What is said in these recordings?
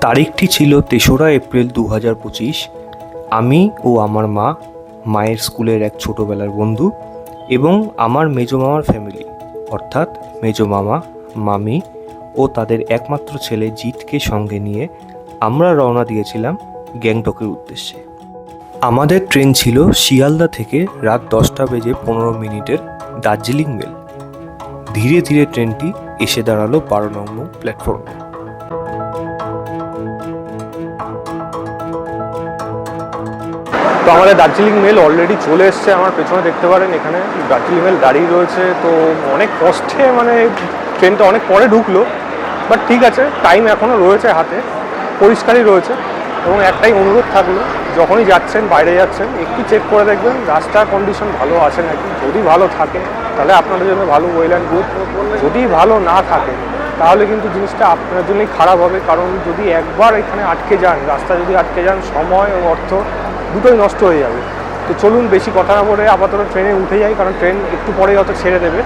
তারিখটি ছিল ৩রা এপ্রিল ২০২৫। আমি ও আমার মা, মায়ের স্কুলের এক ছোটোবেলার বন্ধু এবং আমার মেজো মামার ফ্যামিলি অর্থাৎ মেজো মামা, মামি ও তাদের একমাত্র ছেলে জিতকে সঙ্গে নিয়ে আমরা রওনা দিয়েছিলাম গ্যাংটকের উদ্দেশ্যে। আমাদের ট্রেন ছিল শিয়ালদা থেকে রাত ১০টা বেজে ১৫ মিনিটের দার্জিলিং মেল। ধীরে ধীরে ট্রেনটি এসে দাঁড়ালো ১২ নম্বর প্ল্যাটফর্মে। তো আমাদের দার্জিলিং মেল অলরেডি চলে এসছে, আমার পেছনে দেখতে পারেন এখানে দার্জিলিং মেল দাঁড়িয়ে রয়েছে। তো অনেক কষ্টে ট্রেনটা অনেক পরে ঢুকলো, বাট ঠিক আছে, টাইম এখনও রয়েছে হাতে, পরিষ্কারই রয়েছে। এবং একটাই অনুরোধ থাকলো, যখনই যাচ্ছেন, বাইরে যাচ্ছেন, একটু চেক করে দেখবেন রাস্তার কন্ডিশন ভালো আছে নাকি। যদি ভালো থাকে তাহলে আপনাদের জন্য ভালো, ওয়েল অ্যান্ড গুড। যদি ভালো না থাকে তাহলে কিন্তু জিনিসটা আপনার জন্যই খারাপ হবে। কারণ যদি একবার এখানে আটকে যান, রাস্তা যদি আটকে যান, সময় ও অর্থ দুটোই নষ্ট হয়ে যাবে। তো চলুন বেশি কথা না বলে আপাতত ট্রেনে উঠে যাই, কারণ ট্রেন একটু পরেই হয়তো ছেড়ে দেবে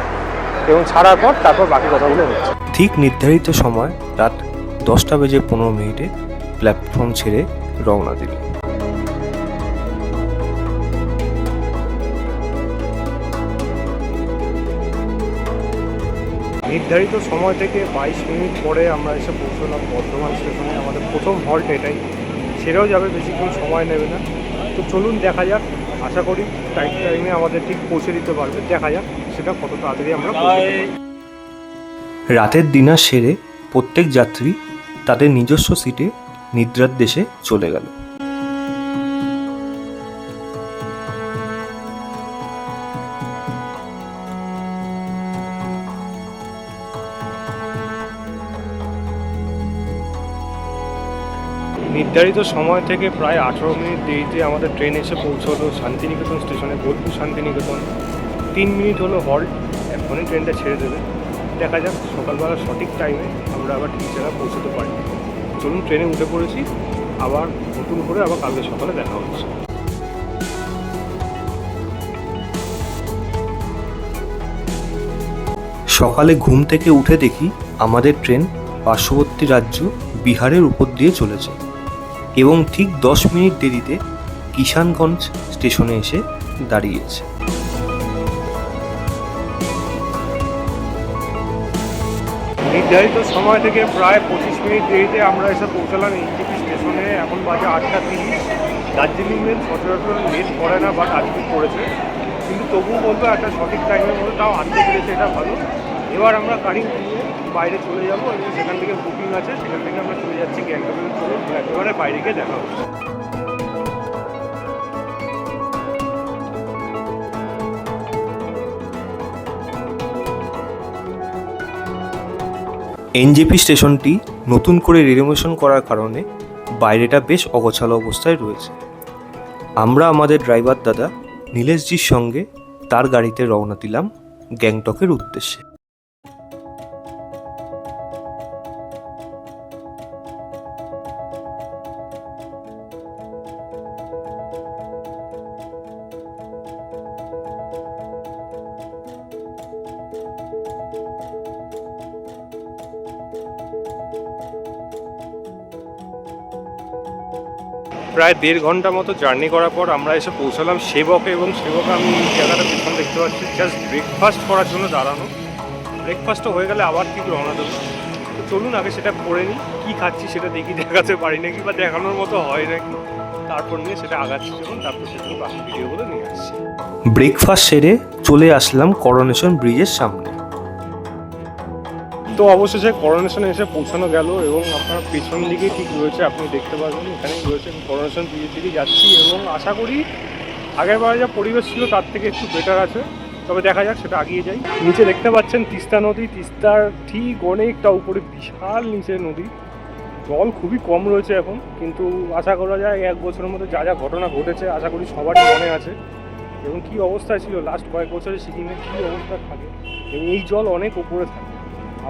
এবং ছাড়ার পর তারপর বাকি কথাগুলো হচ্ছে। ঠিক নির্ধারিত সময় রাত ১০টা বেজে ১৫ মিনিটে প্ল্যাটফর্ম ছেড়ে রওনা দিল। নির্ধারিত সময় থেকে ২২ মিনিট পরে আমরা এসে পৌঁছলাম বর্ধমান স্টেশনে। আমাদের প্রথম হল্ট এটাই, ছেড়েও যাবে, বেশিক্ষণ সময় নেবে না। তো চলুন দেখা যাক, আশা করি টাইমে আমাদের ঠিক পৌঁছে দিতে পারবে। দেখা যাক সেটা কত তাড়াতাড়ি আমরা পৌঁছাতে পারি। রাতের ডিনার সেরে প্রত্যেক যাত্রী তাদের নিজস্ব সিটে নিদ্রার দেশে চলে গেল। নির্ধারিত সময় থেকে প্রায় ১৮ মিনিট দেরিতে আমাদের ট্রেন এসে পৌঁছলো শান্তিনিকেতন স্টেশনে, বোলপুর শান্তিনিকেতন। ৩ মিনিট হলো হল্ট, এখনই ট্রেনটা ছেড়ে দেবে। দেখা যাক সকালবেলা সঠিক টাইমে আমরা আবার ঠিক জায়গায় পৌঁছতে পারি। চলুন, ট্রেনে উঠে পড়েছি, আবার নতুন করে আবার কালকে সকালে দেখা হচ্ছে। সকালে ঘুম থেকে উঠে দেখি আমাদের ট্রেন পার্শ্ববর্তী রাজ্য বিহারের উপর দিয়ে চলেছে এবং ঠিক ১০ মিনিট দেরিতে কিষানগঞ্জ স্টেশনে এসে দাঁড়িয়েছে। নির্ধারিত সময় থেকে প্রায় ২৫ মিনিট দেরিতে আমরা এসে পৌঁছালাম এনজেপি স্টেশনে। এখন বাজে ৮টা ৩০। দার্জিলিং মেল সচরাচর লেট করে না, বাট আজকে করেছে, কিন্তু তবুও বলবো একটা সঠিক টাইমের মধ্যে তাও আনতে পেরেছে, এটা ভালো। এবার আমরা গাড়ি নিয়ে বাইরে চলে যাব এবং সেখান থেকে বুকিং আছে, সেখান থেকে আমরা চলে যাচ্ছি গ্যাংটকের। চলে একেবারে বাইরে গিয়ে দেখা হচ্ছে। এনজেপি স্টেশনটি নতুন করে রিনোভেশন করার কারণে বাইরেটা বেশ অগোছালো অবস্থায় রয়েছে। আমরা আমাদের ড্রাইভার দাদা নীলেশজির সঙ্গে তার গাড়িতে রওনা দিলাম গ্যাংটকের উদ্দেশ্যে। প্রায় ১.৫ ঘন্টা মতো জার্নি করার পর আমরা এসে পৌঁছালাম সেবকে, এবং সেবকে আমি জায়গাটা পেছন দেখতে পাচ্ছি জাস্ট ব্রেকফাস্ট করার জন্য দাঁড়ানো। ব্রেকফাস্টটা হয়ে গেলে আবার ঠিক রওনা দেবো। তো চলুন আগে সেটা করে নিই, কী খাচ্ছি সেটা দেখি, দেখাতে পারি নাকি বা দেখানোর মতো হয় নাকি, তারপর নিয়ে সেটা আগাচ্ছি যখন, তারপর সেটা বাকি ভিডিওগুলো নিয়ে আসছি। ব্রেকফাস্ট সেরে চলে আসলাম করোনেশন ব্রিজের সামনে। তো অবশেষে করোনেশনে এসে পৌঁছানো গেল এবং আপনার পেছন দিকেই ঠিক রয়েছে, আপনি দেখতে পাবেন এখানেই রয়েছে। করোনেশন ব্রিজের দিকে যাচ্ছি এবং আশা করি আগের বারে যা পরিবেশ ছিল তার থেকে একটু বেটার আছে, তবে দেখা যাক সেটা আগিয়ে যাই। নিচে দেখতে পাচ্ছেন তিস্তা নদী, তিস্তার ঠিক অনেকটা উপরে বিশাল নিচে নদী, জল খুবই কম রয়েছে এখন, কিন্তু আশা করা যায় ১ বছরের মধ্যে যা যা ঘটনা ঘটেছে আশা করি সবারই মনে আছে এবং কী অবস্থায় ছিল লাস্ট কয়েক বছরে সিকিমের কী অবস্থা থাকে, এবং এই জল অনেক উপরে থাকে।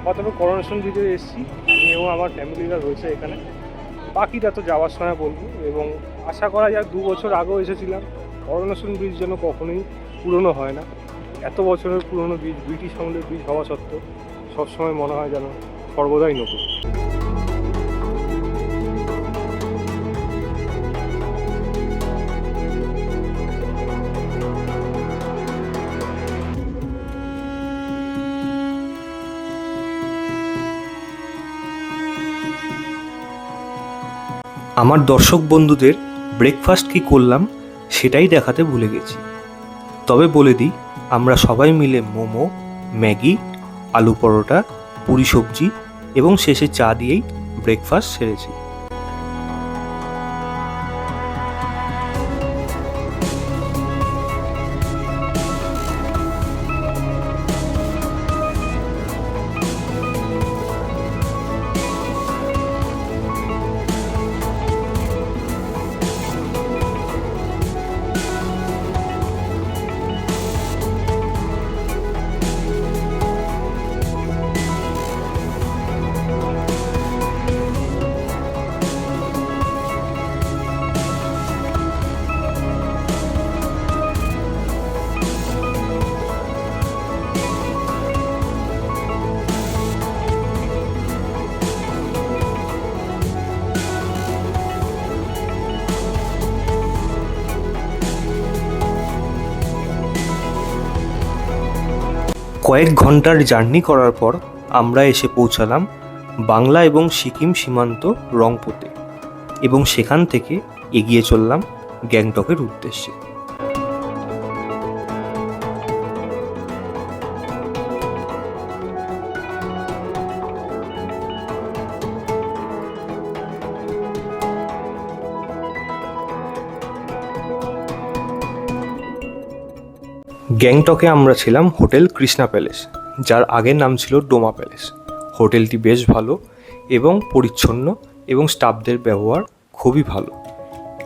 আপাতত করোনেশন ব্রিজে এসেছি আমি এবং আমার ফ্যামিলিরা রয়েছে এখানে, বাকিটা তো যাওয়ার সময় বলবো। এবং আশা করা যায় ২ বছর আগেও এসেছিলাম, করোনেশন ব্রিজ যেন কখনোই পুরনো হয় না। এত বছরের পুরনো ব্রিজ, ব্রিটিশ আমলের ব্রিজ হওয়া সত্ত্বেও সবসময় মনে হয় যেন সর্বদাই নতুন। আমার দর্শক বন্ধুদের ব্রেকফাস্ট কি করলাম সেটাই দেখাতে ভুলে গেছি। তবে বলে দিই, আমরা সবাই মিলে মোমো, ম্যাগি, আলু পরোটা, পুরি সবজি এবং শেষে চা দিয়েই ব্রেকফাস্ট সেরেছি। কয়েক ঘন্টার জার্নি করার পর আমরা এসে পৌঁছালাম বাংলা এবং সিকিম সীমান্ত রংপুতে এবং সেখান থেকে এগিয়ে চললাম গ্যাংটকের উদ্দেশ্যে। গ্যাংটকে আমরা ছিলাম হোটেল কৃষ্ণা প্যালেস, যার আগের নাম ছিল ডোমা প্যালেস। হোটেলটি বেশ ভালো এবং পরিচ্ছন্ন এবং স্টাফদের ব্যবহার খুবই ভালো।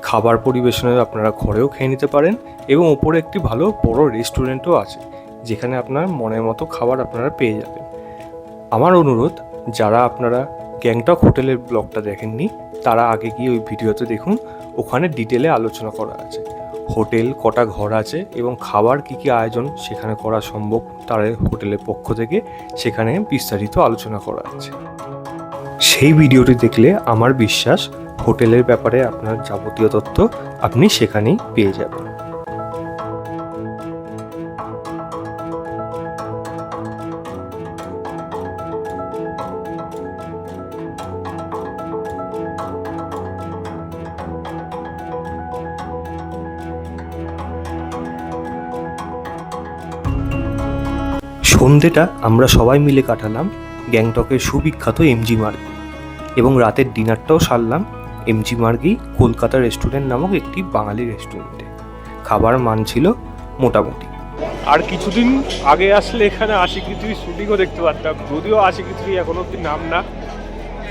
খাবার পরিবেশনে আপনারা ঘরেও খেয়ে নিতে পারেন এবং ওপরে একটি ভালো বড় রেস্টুরেন্টও আছে, যেখানে আপনার মনের মতো খাবার আপনারা পেয়ে যাবেন। আমার অনুরোধ, যারা আপনারা গ্যাংটক হোটেলের ব্লগটা দেখেননি তারা আগে গিয়ে ওই ভিডিওতে দেখুন, ওখানে ডিটেলে আলোচনা করা আছে। হোটেল কটা ঘর আছে এবং খাবার কী কী আয়োজন সেখানে করা সম্ভব তার হোটেলের পক্ষ থেকে সেখানে বিস্তারিত আলোচনা করা আছে। সেই ভিডিওটি দেখলে আমার বিশ্বাস হোটেলের ব্যাপারে আপনার যাবতীয় তথ্য আপনি সেখানেই পেয়ে যাবেন। সন্ধেটা আমরা সবাই মিলে কাটালাম গ্যাংটকের সুবিখ্যাত এমজি মার্গে এবং রাতের ডিনারটাও সারলাম এমজি মার্গেই কলকাতা রেস্টুরেন্ট নামক একটি বাঙালি রেস্টুরেন্টে। খাবার মান ছিল মোটামুটি। আর কিছুদিন আগে আসলে এখানে আশিকি থ্রি শুটিংও দেখতে পারতাম, যদিও আশিকি থ্রি এখন অব্দি নাম না,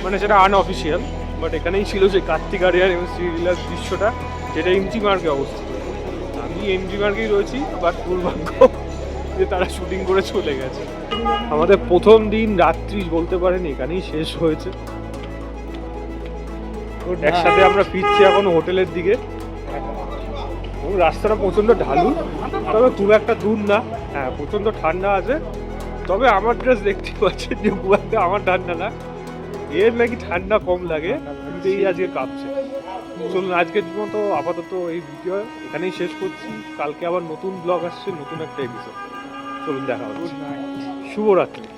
মানে সেটা আনঅফিসিয়াল, বাট এখানেই ছিল সেই কার্তিক আরিয়ান এবং শ্রীলীলার দৃশ্যটা, যেটা এমজি মার্গে অবস্থিত। আমি এমজি মার্গেই রয়েছি, বাট দুর্ভাগ্য যে তারা শুটিং করে চলে গেছে। আমাদের প্রথম দিন রাত্রি বলতে পারেন এখানেই শেষ হয়েছে। একসাথে আমরা ফিরছি এখন হোটেলের দিকে এবং রাস্তাটা প্রচণ্ড ঢালু, তবে খুব একটা দূর না। হ্যাঁ, প্রচণ্ড ঠান্ডা আছে, তবে আমার ড্রেস দেখতে পাচ্ছেন যে খুব একটা আমার ঠান্ডা না, এর নাকি ঠান্ডা কম লাগে, কিন্তু এই আজকে কাঁপছে। চলুন আজকের মতো আপাতত এই ভিডিও এখানেই শেষ করছি। কালকে আবার নতুন ব্লগ আসছে, নতুন একটা এপিসোড। চলুন দেখা হচ্ছে। শুভরাত্রি।